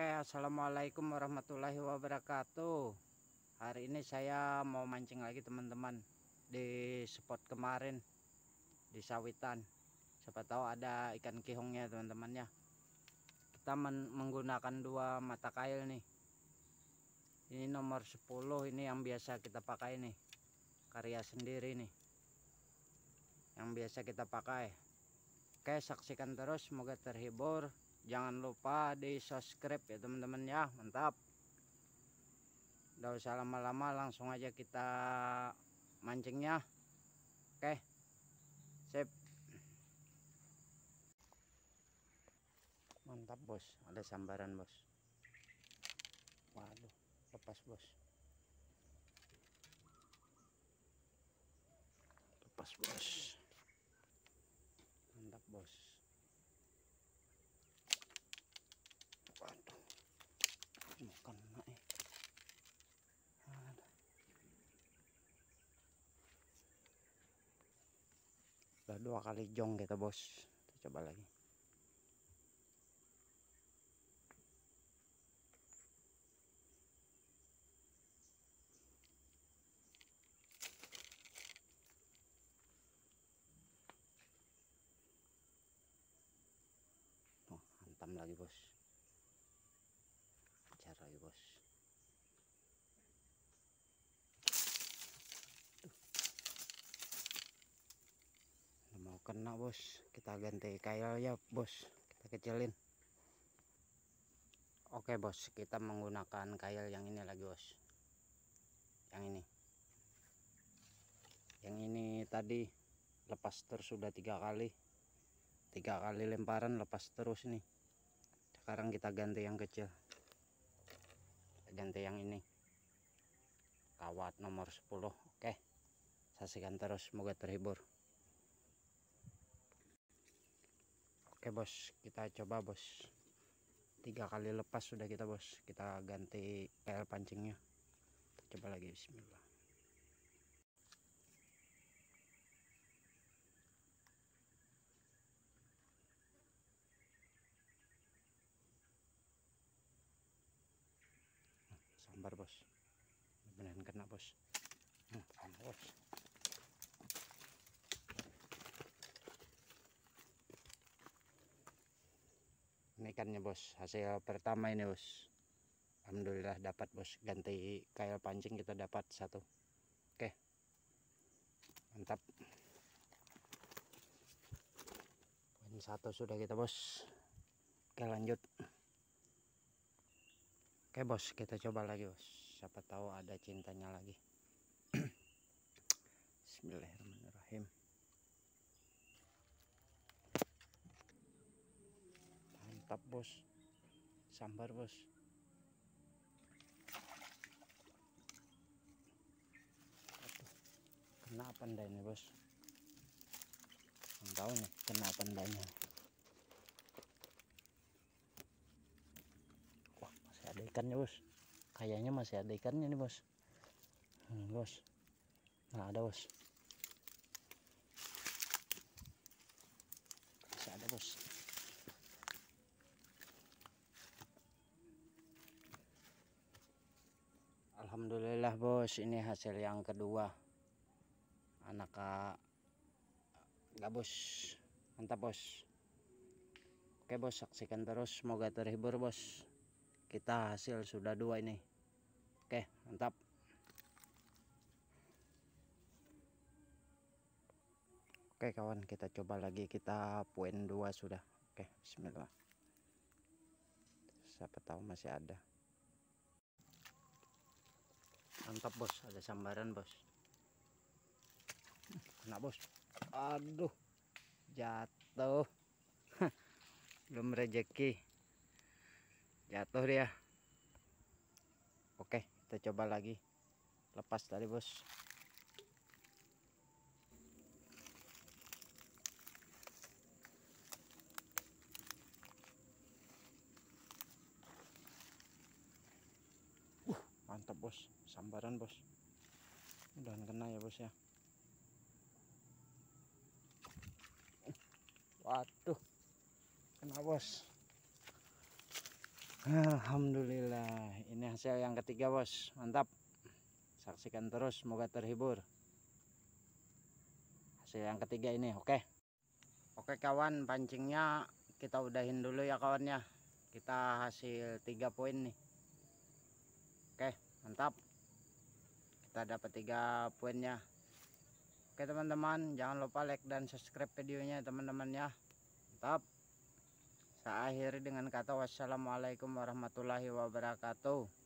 Oke, assalamualaikum warahmatullahi wabarakatuh. Hari ini saya mau mancing lagi teman-teman di spot kemarin di sawitan. Siapa tahu ada ikan kihongnya teman-teman ya. Kita menggunakan dua mata kail nih. Ini nomor 10, ini yang biasa kita pakai nih. Karya sendiri nih. Yang biasa kita pakai. Oke, saksikan terus, semoga terhibur. Jangan lupa di subscribe ya teman-teman ya. Mantap. Udah usah lama-lama, langsung aja kita mancingnya. Oke, sip. Mantap bos, ada sambaran bos. Waduh, lepas bos. Lepas bos. Mantap bos. Waduh, mau kena ya. Udah 2 kali jong kita bos. Kita coba lagi. Oh, hantam lagi bos. Cara lagi bos. Mau kena bos, kita ganti kail ya bos, kita kecilin. Oke bos, kita menggunakan kail yang ini lagi bos, yang ini tadi lepas terus sudah 3 kali lemparan lepas terus nih. Sekarang kita ganti yang kecil, kita ganti yang ini, kawat nomor 10. Oke, saksikan terus, semoga terhibur. Oke bos, kita coba bos. 3 kali lepas sudah kita bos. Kita ganti kail pancingnya. Kita coba lagi, bismillah. Sambar bos. Beneran kena bos. Kena bos. Ini ikannya bos, hasil pertama ini bos. Alhamdulillah dapat bos, ganti kail pancing kita dapat 1. Oke, mantap. Poin 1 sudah kita bos. Oke, lanjut. Oke bos, kita coba lagi bos, siapa tahu ada cintanya lagi. Bismillahirrahmanirrahim. Mantap bos, sambar bos. Kena apa enggak ini bos? Nggak tahu nih kena apa enggaknya. Wah, masih ada ikannya bos, kayaknya masih ada ikannya nih bos. Bos, nah ada bos, masih ada bos. Alhamdulillah bos, ini hasil yang kedua. Anak gabus, mantap bos. Oke bos, saksikan terus, semoga terhibur bos. Kita hasil sudah 2 ini. Oke, mantap. Oke kawan, kita coba lagi, kita poin 2 sudah. Oke, bismillah. Siapa tahu masih ada. Mantap bos, ada sambaran bos. Kena bos. Aduh, jatuh. Belum rezeki, jatuh dia. Oke, kita coba lagi. Lepas tadi bos. Mantap bos, sambaran bos. Mudahan kena ya bos ya. Waduh, kena bos. Alhamdulillah, ini hasil yang ketiga bos, mantap. Saksikan terus, semoga terhibur. Hasil yang ketiga ini, oke kawan, pancingnya kita udahin dulu ya kawannya. Kita hasil 3 poin nih. Oke, mantap. Kita dapat 3 poinnya. Oke teman-teman, jangan lupa like dan subscribe videonya teman-teman ya. Mantap. Saya akhiri dengan kata wassalamualaikum warahmatullahi wabarakatuh.